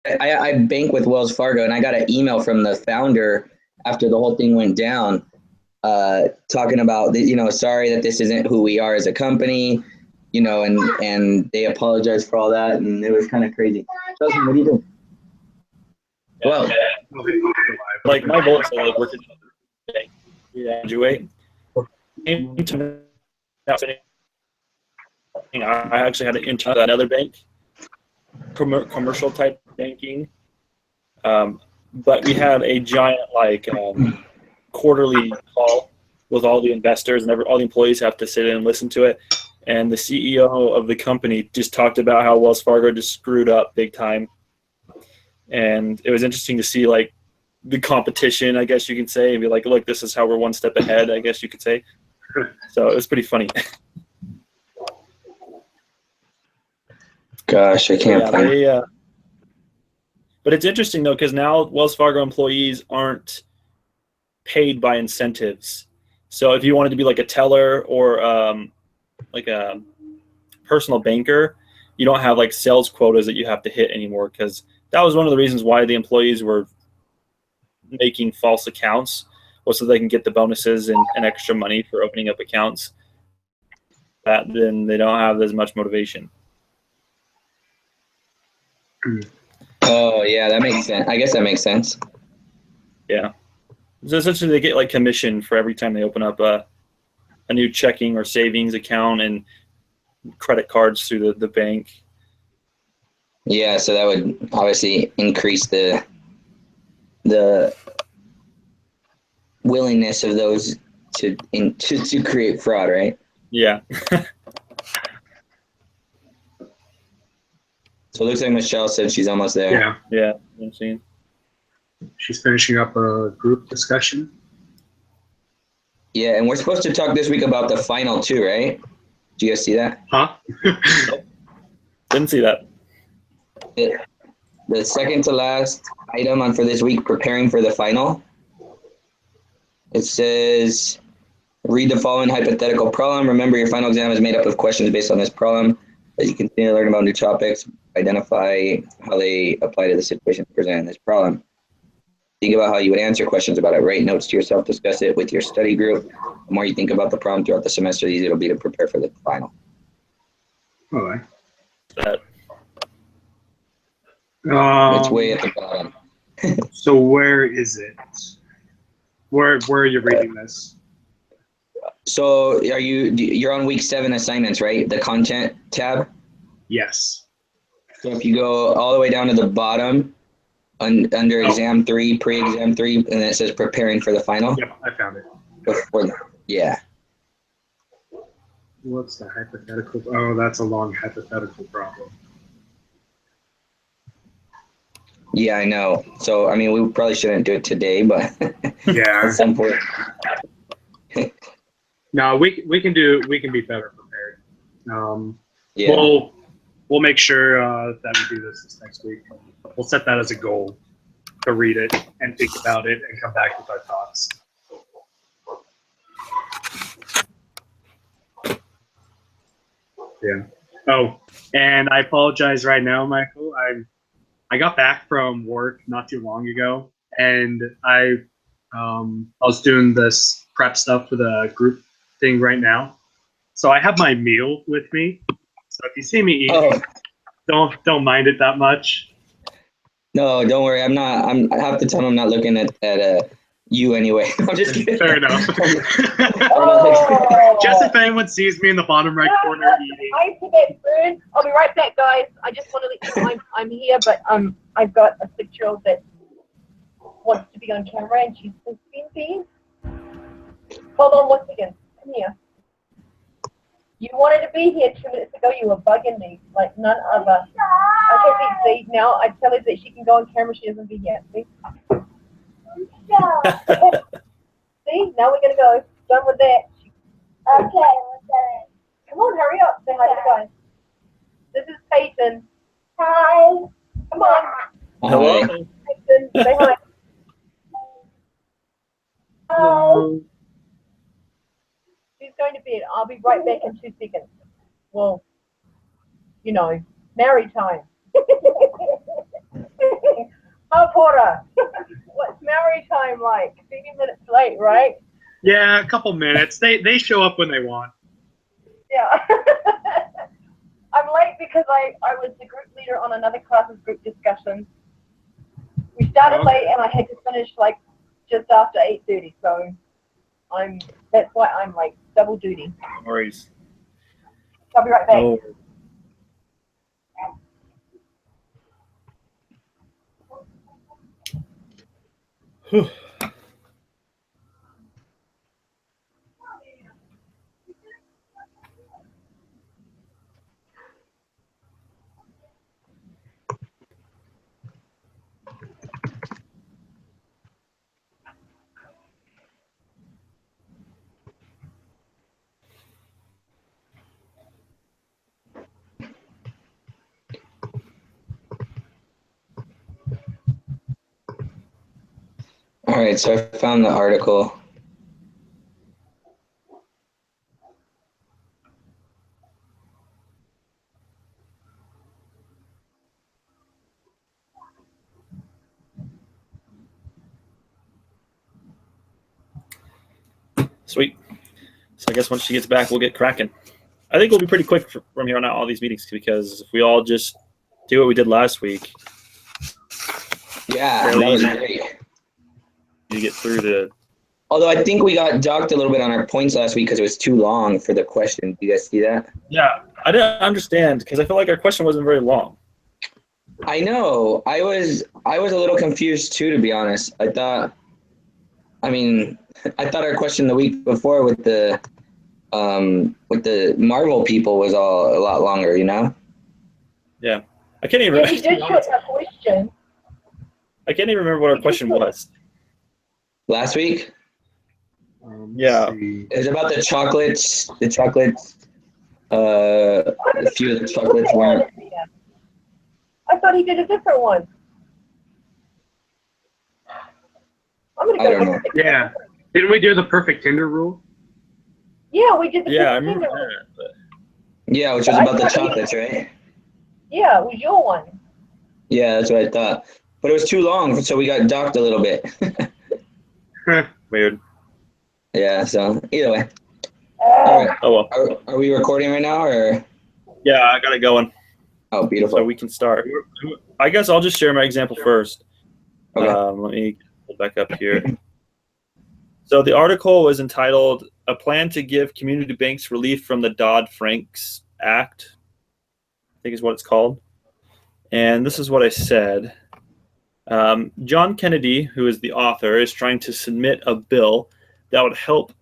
I bank with Wells Fargo, and I got an email from the founder after the whole thing went down, talking about, sorry that this isn't who we are as a company, and they apologized for all that, and it was kind of crazy. Justin, what do you do? Well, like my goal is to like work at graduate. I actually had an intern at another bank, commercial type banking, but we had a giant quarterly call with all the investors, and all the employees have to sit in and listen to it. And the CEO of the company just talked about how Wells Fargo just screwed up big time. And it was interesting to see like the competition, I guess you can say, and be like, look, this is how we're one step ahead, I guess you could say. So it was pretty funny. Gosh, I can't find. But it's interesting though, because now Wells Fargo employees aren't paid by incentives. So if you wanted to be like a teller or like a personal banker, you don't have like sales quotas that you have to hit anymore, because that was one of the reasons why the employees were making false accounts, was so they can get the bonuses and extra money for opening up accounts. Then they don't have as much motivation. Oh yeah, that makes sense. I guess that makes sense. Yeah. So essentially they get like commission for every time they open up a new checking or savings account and credit cards through the bank. Yeah, so that would obviously increase the willingness of those to create fraud, right? Yeah. So it looks like Michelle said she's almost there. Yeah. I'm seeing. She's finishing up a group discussion. Yeah, and we're supposed to talk this week about the final too, right? Do you guys see that? Huh? Didn't see that. The second to last item on for this week, preparing for the final. It says, read the following hypothetical problem. Remember, your final exam is made up of questions based on this problem. As you continue to learn about new topics, identify how they apply to the situation presented in this problem. Think about how you would answer questions about it. Write notes to yourself. Discuss it with your study group. The more you think about the problem throughout the semester, the easier it'll be to prepare for the final. All right. It's way at the bottom. So where is it? Where are you reading this? So you're on week 7 assignments, right? The content tab? Yes. So if you go all the way down to the bottom, under exam 3, pre-exam 3, and then it says preparing for the final. Yep, I found it. Yeah. What's the hypothetical? Oh, that's a long hypothetical problem. Yeah, I know. So, I mean, we probably shouldn't do it today, but yeah, at some point. No, we can be better prepared. Yeah. We'll make sure that we do this next week. We'll set that as a goal to read it and think about it and come back with our thoughts. Yeah. Oh, and I apologize right now, Michael. I got back from work not too long ago, and I was doing this prep stuff for the group thing right now. So I have my meal with me. So if you see me eating, don't mind it that much. No, don't worry. I'm half the time I'm not looking at you anyway. I'm just kidding. Fair enough. Just if anyone sees me in the bottom right corner eating. I forget food. I'll be right back, guys. I just want to let you know I'm here, but I've got a 6-year-old that wants to be on camera, and she's 15. Hold on 1 second. Come here. You wanted to be here 2 minutes ago. You were bugging me like none other. Okay, see, now I tell her that she can go on camera. She doesn't be here. See? See, now we're going to go. Done with that. Okay. Come on, hurry up. Say hi to the guys. This is Peyton. Hi. Come on. Hello. Peyton, say hi. Hi. She's going to bed. I'll be right back in 2 seconds. Well, married time. Porter. What's Maori time like? 30 minutes late, right? Yeah, a couple minutes. They show up when they want. Yeah. I'm late because I was the group leader on another class's group discussion. We started late and I had to finish like just after 8:30, so that's why I'm like double duty. No worries. I'll be right back. Oh. Whew. All right, so I found the article. Sweet. So I guess once she gets back, we'll get cracking. I think we'll be pretty quick from here on out, all these meetings, because if we all just do what we did last week, Yeah, Fairly that was easy. great. you get through the. Although I think we got docked a little bit on our points last week because it was too long for the question. Do you guys see that? Yeah, I didn't understand because I feel like our question wasn't very long. I know. I was a little confused too, to be honest. I thought our question the week before with the Marvel people was all a lot longer, you know? Yeah, I can't even. Yeah, he did put a question. I can't even remember what our question was. Last week? Yeah. Let's see. It was about the chocolates. A few of the chocolates weren't. I thought he did a different one. I'm gonna I go don't look at the Yeah. Didn't we do the perfect Tinder rule? Yeah, we did the Yeah, I Tinder remember one. that. But Yeah, which was about the chocolates, right? Yeah, it was your one. Yeah, that's what I thought. But it was too long, so we got docked a little bit. weird. Yeah, so either way. All right. Oh well. Are we recording right now, or? Yeah, I got it going, Oh, beautiful. so we can start. I guess I'll just share my example first. Okay. Let me pull back up here. So the article was entitled "A Plan to Give Community Banks Relief from the Dodd-Frank Act," I think is what it's called. And this is what I said. John Kennedy, who is the author, is trying to submit a bill that would help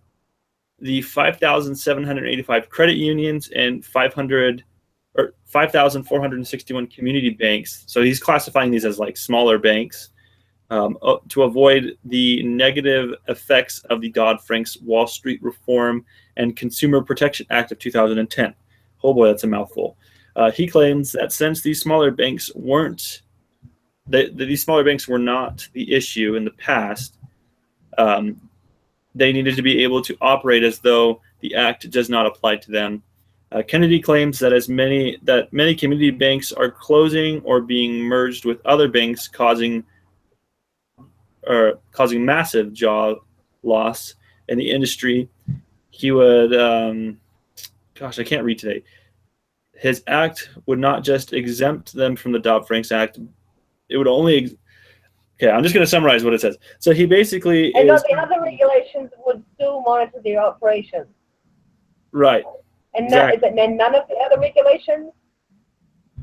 the 5,785 credit unions and 5,461 community banks. So he's classifying these as like smaller banks to avoid the negative effects of the Dodd-Frank's Wall Street Reform and Consumer Protection Act of 2010. Oh boy, that's a mouthful. He claims that since these smaller banks were not the issue in the past, they needed to be able to operate as though the act does not apply to them. Kennedy claims that many community banks are closing or being merged with other banks, causing massive job loss in the industry. He would, I can't read today. His act would not just exempt them from the Dodd-Frank Act. It would only. Okay, I'm just going to summarize what it says. So he basically And is the other regulations would still monitor their operations. right. And Exactly. is it none of the other regulations?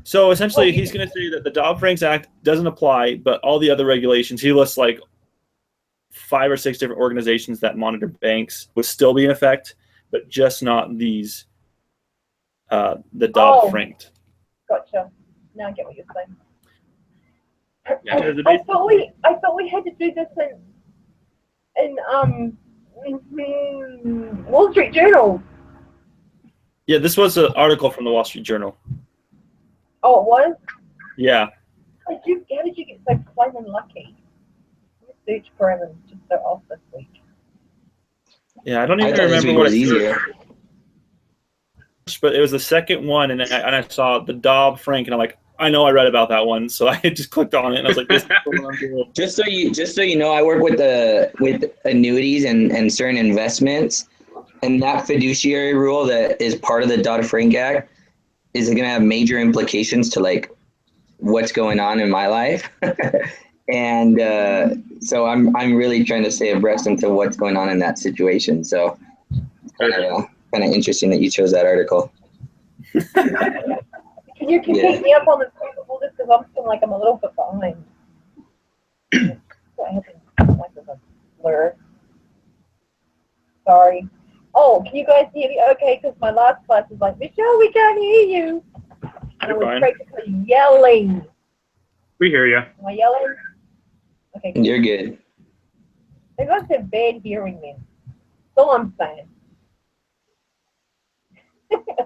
So essentially, he's going to say that the Dodd-Frank Act doesn't apply, but all the other regulations, he lists like 5 or 6 different organizations that monitor banks, would still be in effect, but just not these, the Dodd-Frank. Gotcha. Now I get what you're saying. Yeah, there's a I big- thought we had to do this in Wall Street Journal. Yeah, this was an article from the Wall Street Journal. Oh, it was? Yeah. How did you get so flaming lucky? Search for him and just so off this week. Yeah, I don't I even thought this remember week what was it easier. but it was the second one, and I saw the Dodd-Frank, and I'm like, I know I read about that one, so I just clicked on it and I was like, this is what I'm doing. Just so you know, I work with annuities and certain investments, and that fiduciary rule that is part of the Dodd-Frank Act is going to have major implications to like what's going on in my life. And so I'm really trying to stay abreast into what's going on in that situation. So kind of interesting that you chose that article. Can you keep me up on the school just because I'm feeling like I'm a little bit behind. I haven't like a blur. Sorry. Oh, can you guys hear me? Okay, because my last class was like, Michelle, we can't hear you. And I was practically yelling. We hear you. Am I yelling? Okay. Cool. You're good. They must have bad hearing then. So I'm saying.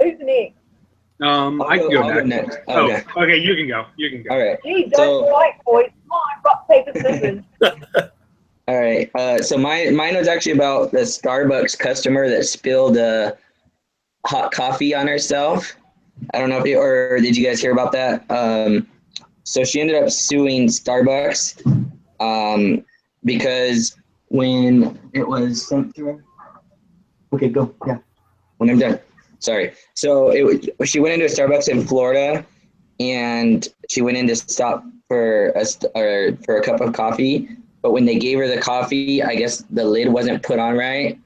Who's next? I can go next. Okay. Oh, okay, you can go. You can go. All right. Geez, don't fight, boys. Come on, rock, paper, scissors. All right. So mine was actually about the Starbucks customer that spilled hot coffee on herself. I don't know if or did you guys hear about that? So she ended up suing Starbucks because when it was sent to her. Okay, go. Yeah. When I'm done. Sorry. So she went into a Starbucks in Florida, and she went in to stop for a cup of coffee. But when they gave her the coffee, I guess the lid wasn't put on right,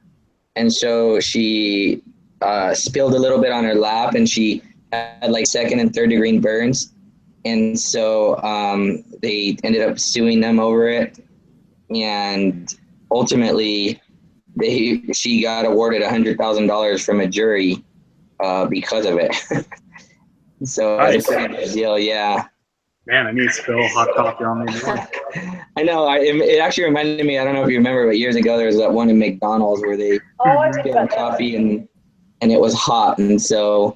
and so she spilled a little bit on her lap, and she had like second and third degree burns, and so they ended up suing them over it, and ultimately she got awarded $100,000 from a jury because of it. So nice. It's a pretty big deal, yeah. Man, I need to spill hot coffee on me more. I know. It actually reminded me. I don't know if you remember, but years ago there was that one in McDonald's where they spilled coffee and it was hot, and so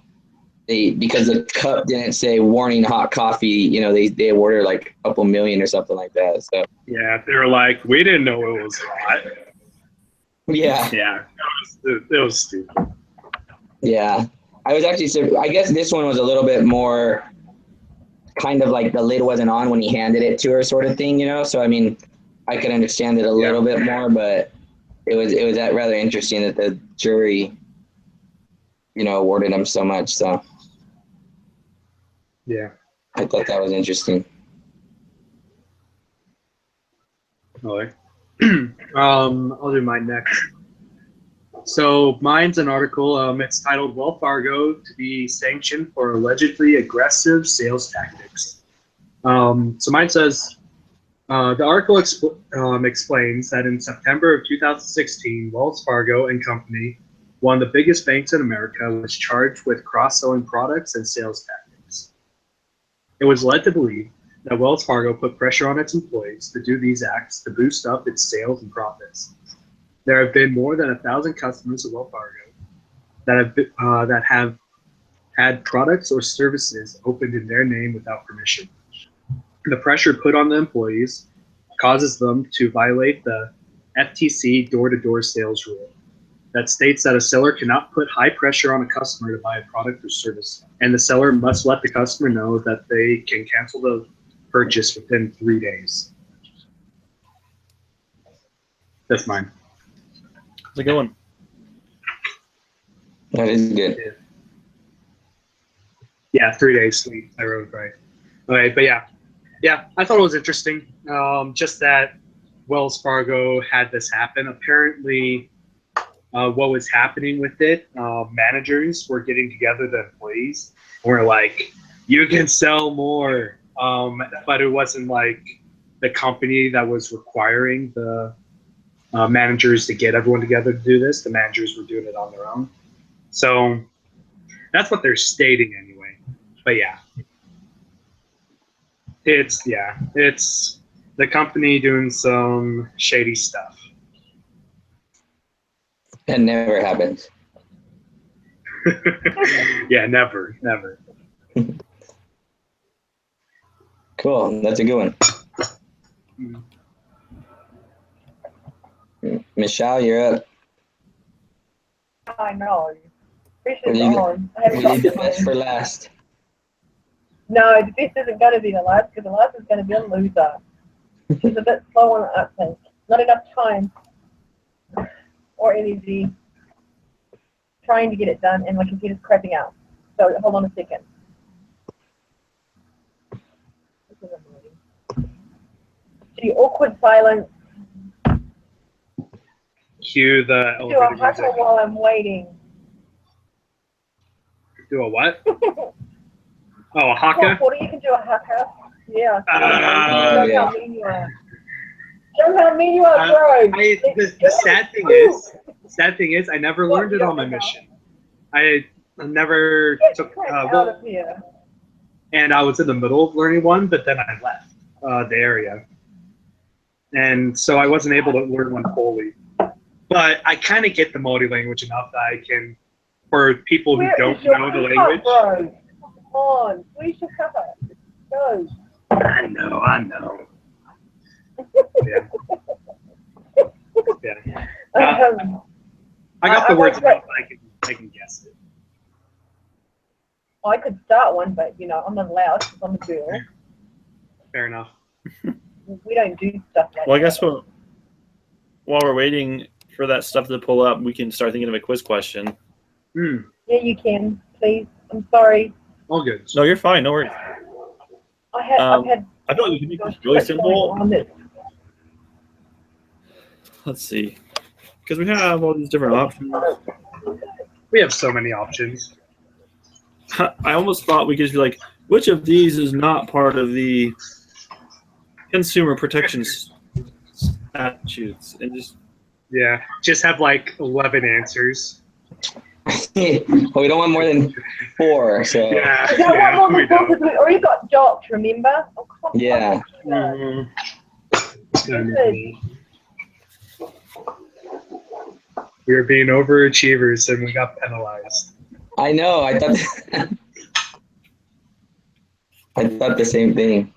because the cup didn't say "warning hot coffee," you know, they awarded like a couple million or something like that. So yeah, they were like, we didn't know it was hot. Yeah. Yeah, it was stupid. Yeah, I was actually. I guess this one was a little bit more kind of like the lid wasn't on when he handed it to her, sort of thing, you know. So I mean, I could understand it a little bit more, but it was that rather interesting that the jury, you know, awarded him so much. So yeah, I thought that was interesting. Really? I'll do mine next. So mine's an article. It's titled "Wells Fargo to be sanctioned for allegedly aggressive sales tactics." So mine says the article explains that in September of 2016, Wells Fargo and Company, one of the biggest banks in America, was charged with cross-selling products and sales tactics. It was led to believe that Wells Fargo put pressure on its employees to do these acts to boost up its sales and profits. There have been more than 1,000 customers of Wells Fargo that have had products or services opened in their name without permission. The pressure put on the employees causes them to violate the FTC door-to-door sales rule that states that a seller cannot put high pressure on a customer to buy a product or service, and the seller must let the customer know that they can cancel the purchase within 3 days. That's mine. That's a good one. That is good. Yeah, 3 days. Sweet. I wrote it right. Okay, but yeah, I thought it was interesting. Just that Wells Fargo had this happen. Apparently, what was happening with it, managers were getting together, the employees were like, you can sell more. But it wasn't like the company that was requiring the managers to get everyone together to do this. The managers were doing it on their own. So that's what they're stating anyway. But yeah, it's the company doing some shady stuff. That never happens. Yeah, never. Cool. That's a good one. Michelle, you're up. I know. Fish We is leave on. the best for last. No, the best isn't going to be the last because the last is going to be a loser. She's a bit slow on the uptake. Not enough time or energy trying to get it done, and my computer's crapping out. So hold on a second. This is annoying. The awkward silence. Cue the Do a elevator hustle music. while I'm waiting. Do a what? Oh, a haka? Porter, you can do a haka. Yeah. Oh, Show yeah. how mean you are. Show how mean you are, bro. The sad thing is, I never What, learned it you on my don't know? mission. I never Get took, the crap out of here. and I was in the middle of learning one, but then I left the area. And so I wasn't able to learn one fully. But I kind of get the Māori language enough that I can, for people who Where don't is your know the cup, language. bro? Come on. Where's your cup? Go. I know. Yeah. Yeah. I got the I words like enough that I can guess it. I could start one, but you know, I'm not allowed because I'm a girl. Fair enough. We don't do stuff like Well, I that. guess while we're waiting for that stuff to pull up, we can start thinking of a quiz question. Hmm. Yeah, you can, please. I'm sorry. All good. No, you're fine. No worries. I've had I feel like we can make this really simple. on this. Let's see. Because we have all these different options. We have so many options. I almost thought we could just be like, which of these is not part of the consumer protection statutes? And just Yeah. Just have like 11 answers. Well, we don't want more than 4, so Yeah. Is that Yeah, what we Mom was know. we already got docked, remember? Oh, come on. yeah. We were being overachievers and we got penalized. I know. I thought I thought the same thing.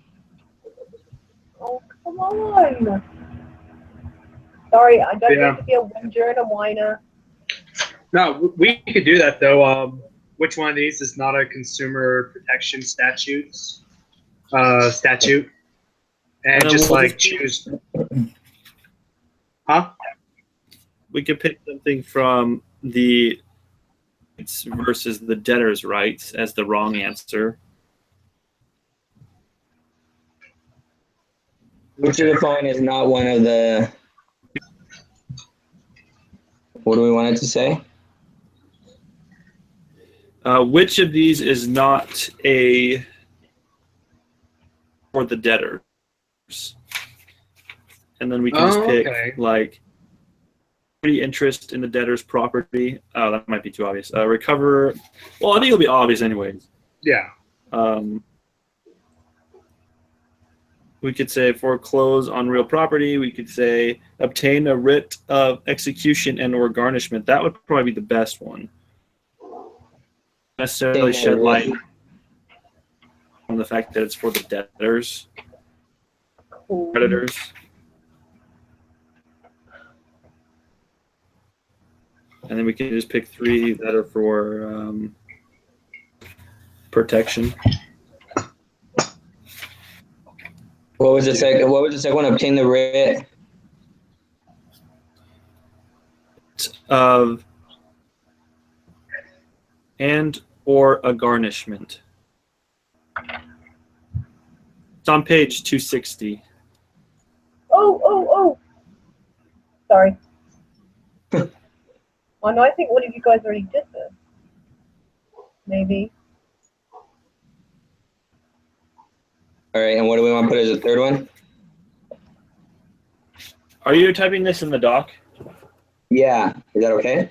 Oh, come on. Sorry, I don't Yeah. need to be a whinger and a whiner. No, we could do that though. Which one of these is not a consumer protection statute? And then just we'll like just- choose. Huh? we could pick something from the rights versus the debtor's rights as the wrong answer. Which of the following is not one of the? What do we want it to say? Which of these is not a for the debtors? And then we can just pick like interest in the debtor's property. Oh, that might be too obvious. Recover. Well, I think it'll be obvious anyways. Yeah. We could say foreclose on real property. We could say obtain a writ of execution and or garnishment. That would probably be the best one. Necessarily shed light on the fact that it's for the debtors, Cool. creditors. And then we can just pick 3 that are for protection. What was the second? What was the second one? Obtain the writ. Of and or a garnishment. It's on page 260. Oh. Sorry. Oh, no, I think one of you guys already did this. Maybe. All right, and what do we want to put as a third one? Are you typing this in the doc? Yeah, is that okay?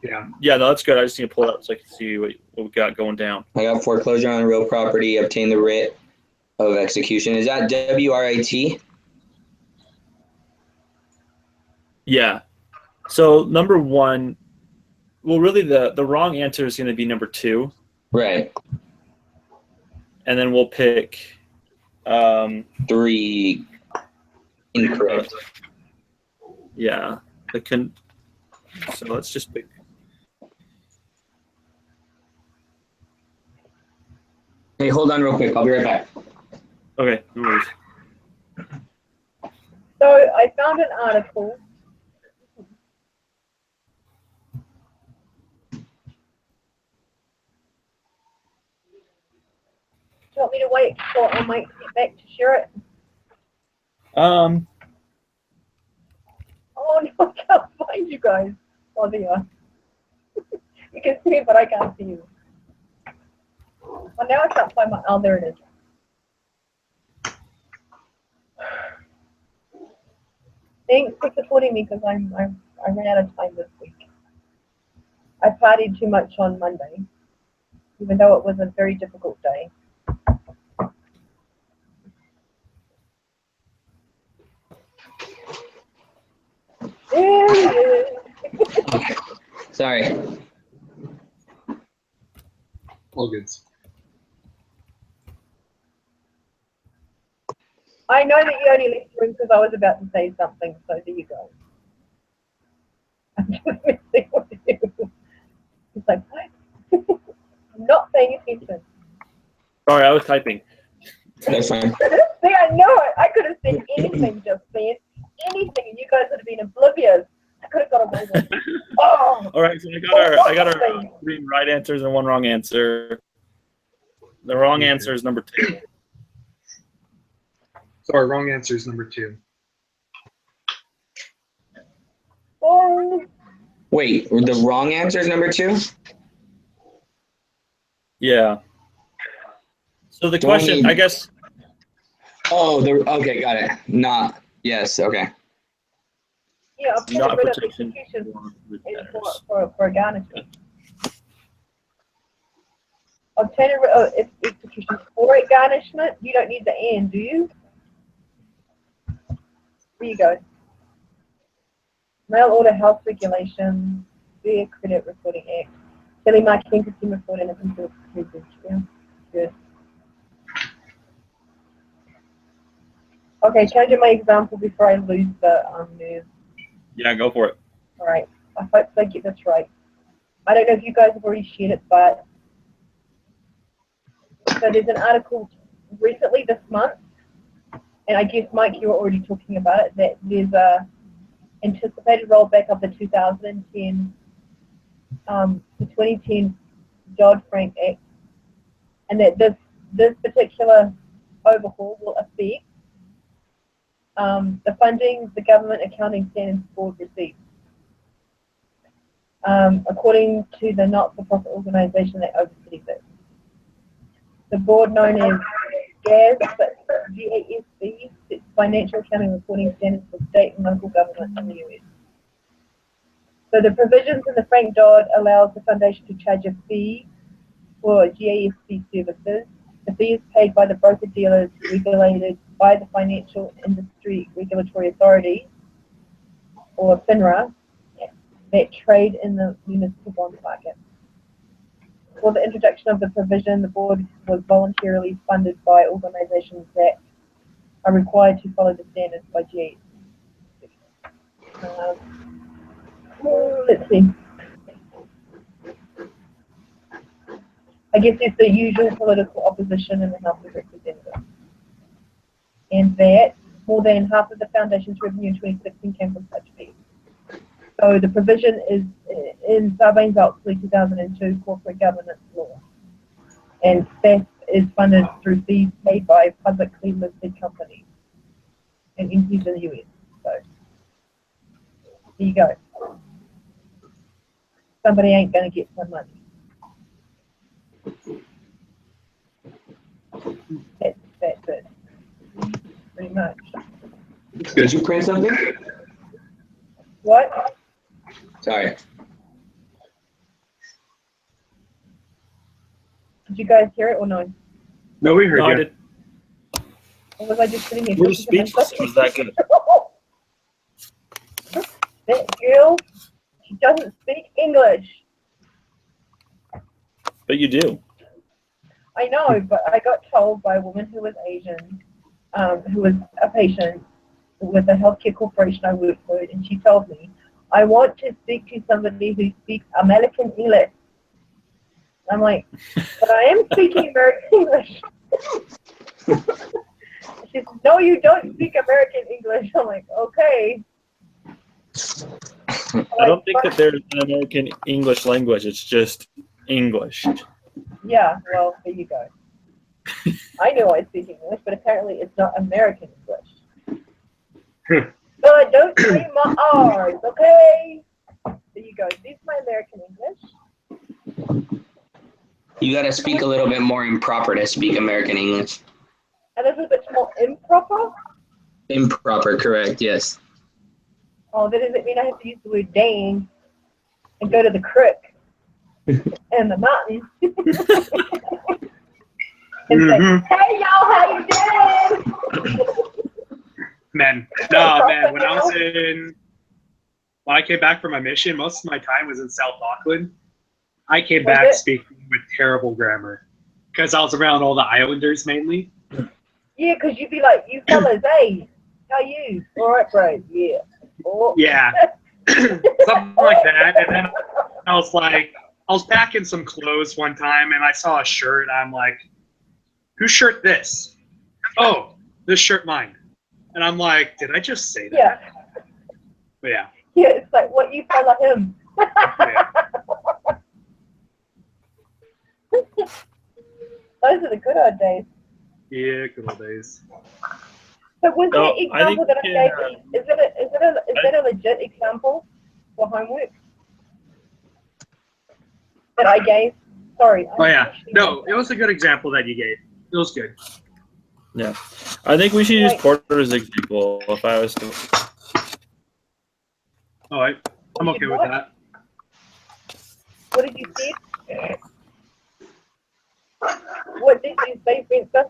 Yeah. Yeah, no, that's good. I just need to pull it up so I can see what we got going down. I got foreclosure on real property, obtain the writ of execution. Is that WRIT? Yeah. So number 1, well, really the wrong answer is going to be number 2, Right. and then we'll pick 3 incorrect. yeah. So let's just pick. Hey, hold on real quick. I'll be right back. Okay, no worries. So I found an article. Do you want me to wait for I might get back to share it? Um, Oh no, I can't find you guys. Oh, there you are. You can see it, but I can't see you. Oh, now I can't find my. Oh, there it is. Thanks for supporting me because I ran out of time this week. I partied too much on Monday, even though it was a very difficult day. There it is. Sorry. All good. I know that you only left the room because I was about to say something, so there you go. I'm just messing with you. It's like, what? I'm not paying attention. sorry, I was typing. That's fine. See, I know it. I could have said anything just then. Anything, and you guys would have been oblivious. I could have got away with it. Oh! All right, so I got our 3 right answers and 1 wrong answer. The wrong answer is number 2. Sorry, wrong answer is number 2. Oh, Wait, the wrong answer is number 2? Yeah. So the Do I question, need- I guess. Oh, okay, got it. Not, yes, okay. yeah, I've Not got rid of protection execution for and debtors. for garnishment. Obtain execution for a garnishment. You don't need the and, do you? There you go. Mail order health regulations, Fair Credit Reporting Act, telemarketing, consumer fraud, and a consumer privilege. Yeah, good. Okay, can I do my example before I lose the nerve? Yeah, go for it. All right, I hope I get this right. I don't know if you guys have already shared it, but so there's an article recently this month, and I guess, Mike, you were already talking about it, that there's a anticipated rollback of the 2010, the 2010 Dodd-Frank Act, and that this particular overhaul will affect the funding the Government Accounting Standards Board receives. According to the not-for-profit organisation that oversees it. The board, known as GASB, GASB, sets financial accounting reporting standards for state and local governments in the US. So the provisions in the Frank-Dodd allows the foundation to charge a fee for GASB services. The fee is paid by the broker-dealers regulated by the Financial Industry Regulatory Authority, or FINRA, that trade in the municipal bond market. For the introduction of the provision, the board was voluntarily funded by organisations that are required to follow the standards by GASB. Let's see. I guess it's the usual political opposition in the House of Representatives. And that more than half of the foundation's revenue in 2016 came from such fees. So the provision is in Sarbanes-Oxley 2002 corporate governance law. And SAF is funded through fees paid by publicly listed companies and entities in the US. So there you go. Somebody ain't going to get some money. That's it. Pretty much. Did you print something? What? Sorry. Did you guys hear it or no? No, we heard No, I you. did. Or was I just sitting here? We're talking to speechless. It was that good. That girl, she doesn't speak English. But you do. I know, but I got told by a woman who was Asian, who was a patient with a healthcare corporation I work for, and she told me, I want to speak to somebody who speaks American English. I'm like, but I am speaking American English. She says, no, you don't speak American English. I'm like, okay. I don't think that there's an American English language. It's just English. Yeah, well, there you go. I know I speak English, but apparently it's not American English. But don't say my R's, okay? There you go. This is my American English. You got to speak a little bit more improper to speak American English. A little bit more improper. Improper, correct, yes. Oh, that doesn't mean I have to use the word dang and go to the creek and the mountain. And say, hey, y'all, how you doing? Man, when I came back from my mission, most of my time was in South Auckland. I came back speaking with terrible grammar because I was around all the islanders mainly. Yeah, because you'd be like, you fellas, hey, how you? All right, bro, yeah. Oh. Yeah, something like that. And then I was packing some clothes one time and I saw a shirt. I'm like, whose shirt this? Oh, this shirt mine. And I'm like, did I just say that? Yeah. But yeah. Yeah, it's like, what, you fella him? Yeah. Those are the good old days. Yeah, good old days. So was No, that example that I gave you, is that a legit example for homework that I gave? Sorry. Oh yeah, no, it was a good example that you gave. It was good. Yeah. I think we should use Porter's example if I was to. All right, I'm okay with that. What did you say? What did you say, Spencer?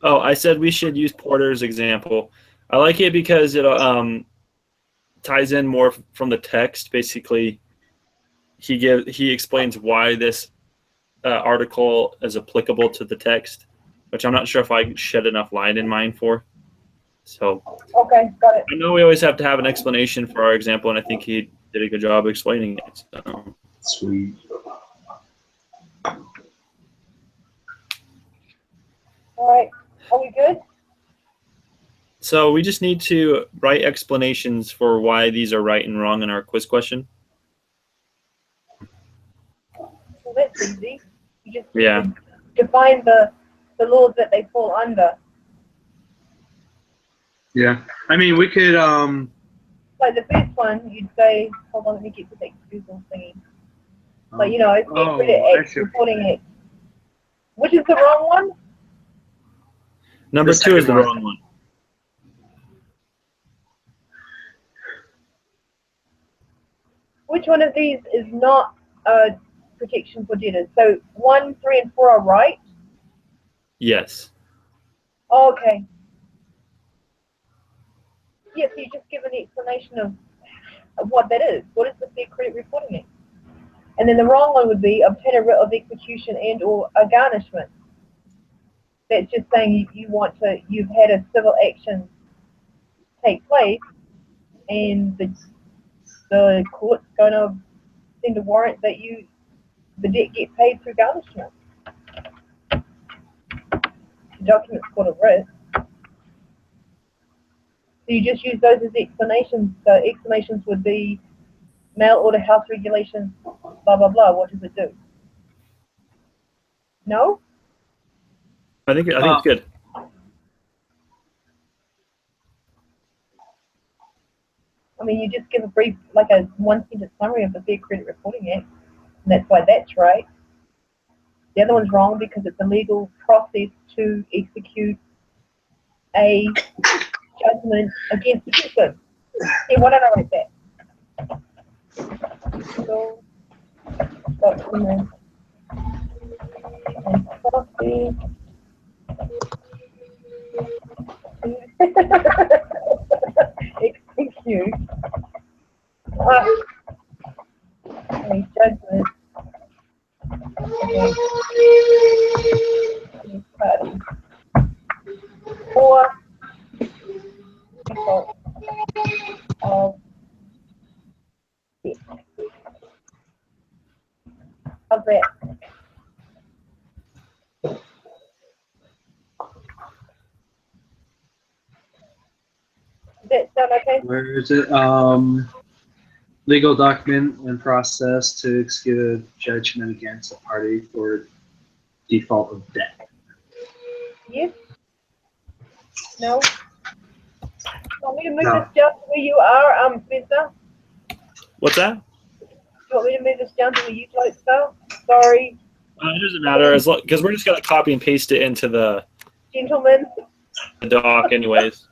Oh, I said we should use Porter's example. I like it because it ties in more from the text. Basically, he explains why this article is applicable to the text, which I'm not sure if I shed enough light in mine for. So Okay, got it. I know we always have to have an explanation for our example, and I think he did a good job explaining it. So. Sweet. All right, are we good? So we just need to write explanations for why these are right and wrong in our quiz question. Well, that's easy. You just Yeah. define the laws that they fall under. Yeah, I mean we could Like the first one, you'd say, hold on, let me get to the Google thingy. Like, you know, it's Credit Act, Reporting Act. Which is the wrong one? Number The 2 is the second one. wrong one. Which one of these is not protection for debtors? So 1, 3, and 4 are right? Yes. Oh, okay. Yes, you just give an explanation of what that is. What is the Fair Credit Reporting Act? And then the wrong one would be obtain a writ of execution and or a garnishment. That's just saying you've had a civil action take place and the court's going to send a warrant that the debt get paid through garnishment. The document's called a writ. So you just use those as explanations. So explanations would be mail order house regulations, blah, blah, blah. What does it do? No? I think it's good. I mean, you just give a brief, like a one-sentence summary of the Fair Credit Reporting Act, and that's why that's right. The other one's wrong because it's a legal process to execute a judgment against the person. See, why don't I write that? So, document and process execute a judgment against any party or default of debt. How's that? that sound okay? Where is it? Legal document and process to execute a judgment against a party for default of debt. Yes? No? Want me to move No. this down to where you are, Spencer? What's that? Do you want me to move this down to where you folks are? Sorry, It doesn't matter as because we're just gonna copy and paste it into the gentlemen. doc anyways.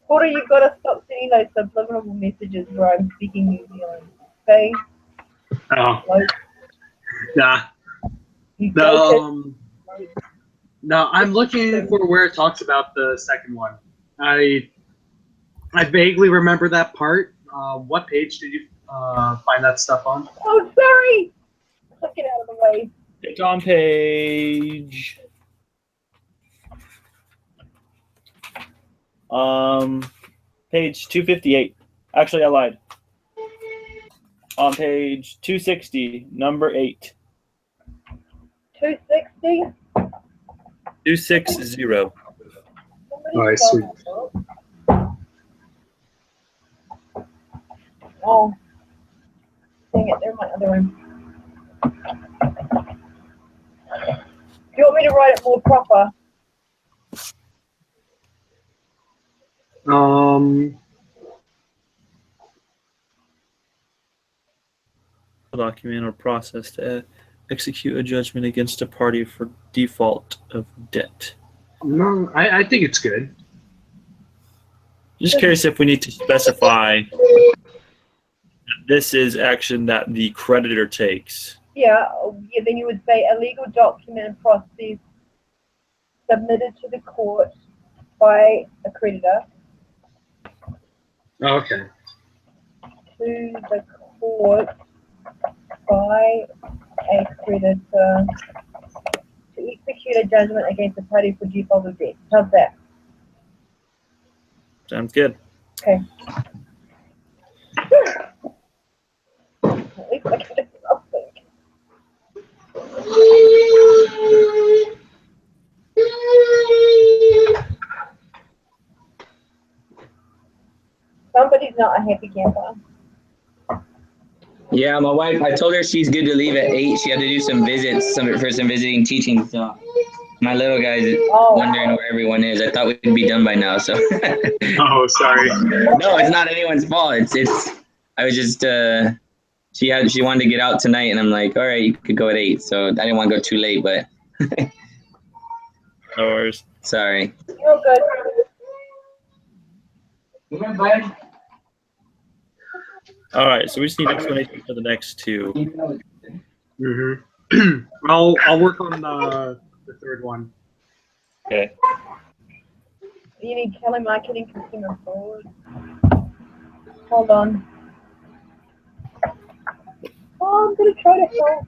Porter, you've got to stop sending those subliminal messages where I'm speaking New Zealand. Okay? Oh, Like, nah. you No, no, I'm looking for where it talks about the second one. I vaguely remember that part. What page did you find that stuff on? Oh, sorry! Let's get out of the way. It's on page page 258. Actually, I lied. On page 260, number 8. 260? 260. Oh, I see. Oh. Dang it, they're in my other room. Do you want me to write it more proper? Document or process to execute a judgment against a party for default of debt. No, I think it's good. Just curious if we need to specify that this is action that the creditor takes. Yeah, then you would say a legal document and process submitted to the court by a creditor Okay. to the court by a creditor to execute a judgment against a party for default of debt. How's that? Sounds good. Okay. At least I can do something. Somebody's not a happy camper. Yeah, my wife, I told her she's good to leave at 8. She had to do some visits for some visiting teaching. So my little guy's wondering where everyone is. I thought we'd be done by now. So Oh, sorry. no, it's not anyone's fault. It's I was just she wanted to get out tonight, and I'm like, all right, you could go at 8. So I didn't want to go too late, but No worries. sorry. You're good. Yeah, bud. All right, so we just need explanation for the next two. Mm-hmm. I'll work on the third one. Okay. You need telemarketing consumer forward. Hold on. Oh, I'm gonna try to help.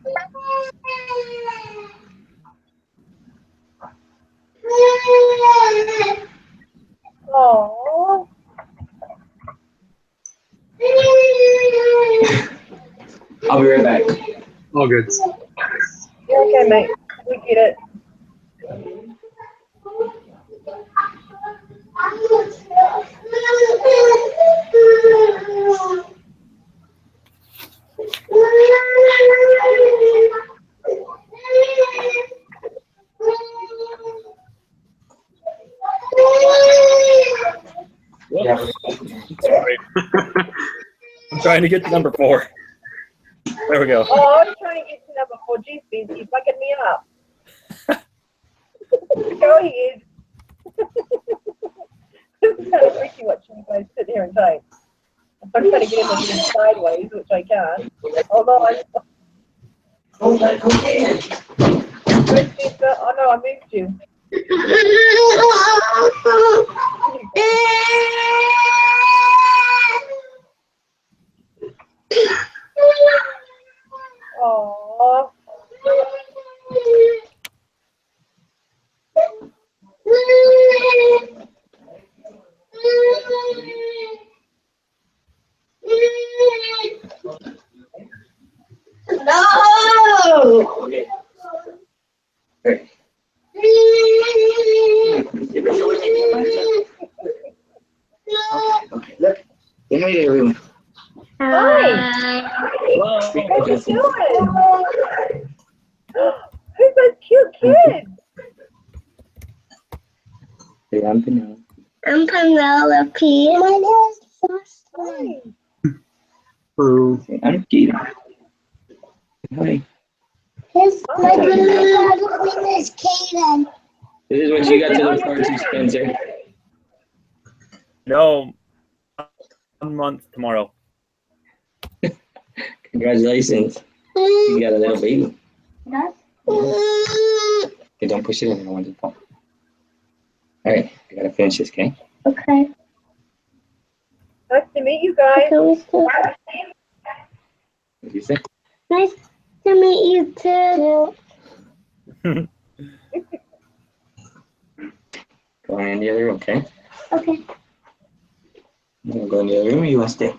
Oh. I'll be right back. All good. You're okay, mate. We get it. Yeah. Sorry. I'm trying to get to number 4. There we go. Oh, I was trying to get to number 4. Geez, Ben, you're fucking me up. Go ahead. This is kind of freaky watching you guys sit here and type. I'm trying to get him to get sideways, which I can't. Although I. Oh no, I moved you. Aww. No. Okay. Hey, everyone. Hi. Hello. How you doing? Who's those cute kids? Hey, I'm Penelope. I'm Penelope. My name is Justin. Hi. Boo. Hey, I'm Keaton. Hi. My brother's name is Kaden. This is what you got to look forward to, Spencer. No, 1 month tomorrow. Congratulations. You got a little baby. Mm, Okay, don't push it in. I want to fall. All right, I gotta finish this, okay? Okay. Nice to meet you guys. So we still- What did you say? Nice to meet you too. Go in the other room, okay? Okay. You wanna go in the other room or you want to stay?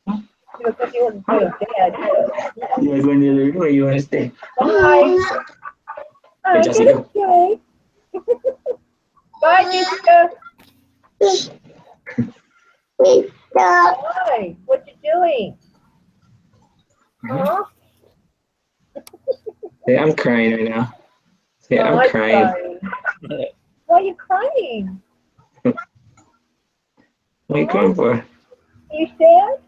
You look like you want to be with Dad. You want to go in the other room or you want to stay? Bye. Bye, Jessica. Jessica. Bye, Jessica. Hi. What you doing? Huh? Hey, I'm crying right now. Hey, Oh, I'm crying. Why are you crying? What are you crying for? Are you sad?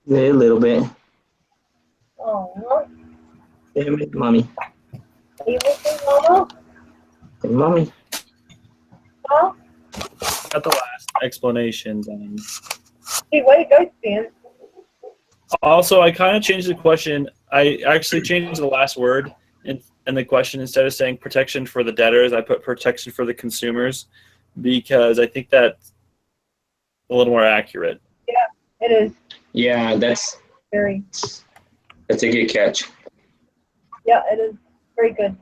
Yeah, a little bit. Oh, Hey, I miss mommy. are you missing Mama? Hey, mommy. Huh? Got the last explanations. Hey, way to go, Stan. Also, I kind of changed the question. I actually changed the last word in the question. Instead of saying protection for the debtors, I put protection for the consumers because I think that's a little more accurate. It is Yeah, that's very, a good catch. yeah, it is very good.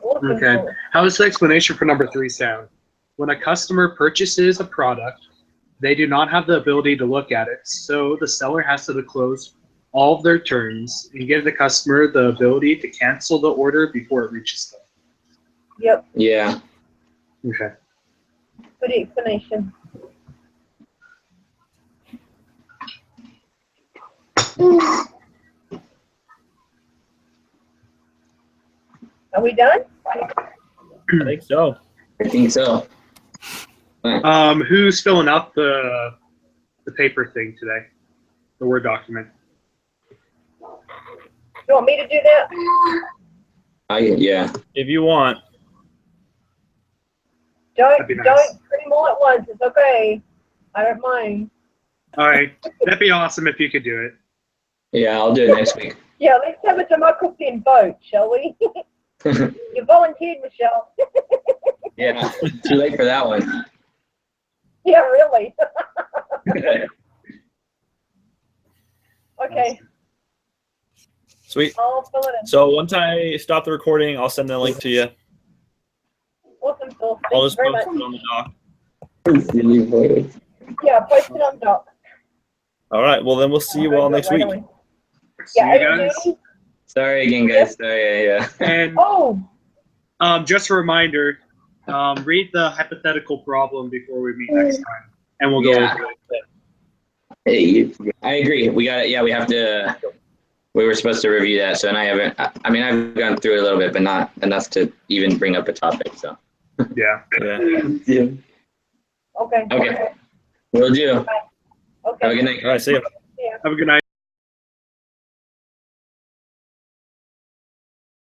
Awesome. Okay. How does the explanation for number 3 sound? When a customer purchases a product, they do not have the ability to look at it, so the seller has to disclose all of their terms and give the customer the ability to cancel the order before it reaches them. Yep, Yeah. Okay. good explanation. Are we done? I think so. I think so. Who's filling out the paper thing today? The Word document. You want me to do that? Yeah. If you want, That'd be nice. Don't put them all at once. It's okay. I don't mind. All right. That'd be awesome if you could do it. Yeah, I'll do it next week. Yeah, let's have a democracy and vote, shall we? You volunteered, Michelle. Yeah, too late for that one. Yeah, really. Okay, sweet. I'll fill it in. So once I stop the recording, I'll send the link to you. Awesome, Phil. I'll Thank you just very post much. it on the doc. Silly boy. Yeah, post it on doc. All right. Well, then we'll see you all next week. See Yeah, you guys. Eddie, Sorry again, guys. Sorry. Yeah. And oh, just a reminder, read the hypothetical problem before we meet next time, and we'll go Yeah. over it. Hey, I agree. We got it. Yeah, we have to. We were supposed to review that, so and I haven't. I mean, I've gone through it a little bit, but not enough to even bring up a topic. So. Yeah. Yeah. Yeah. okay. Okay. Will do. Okay. Have a good night. All right. See you. Yeah. Have a good night.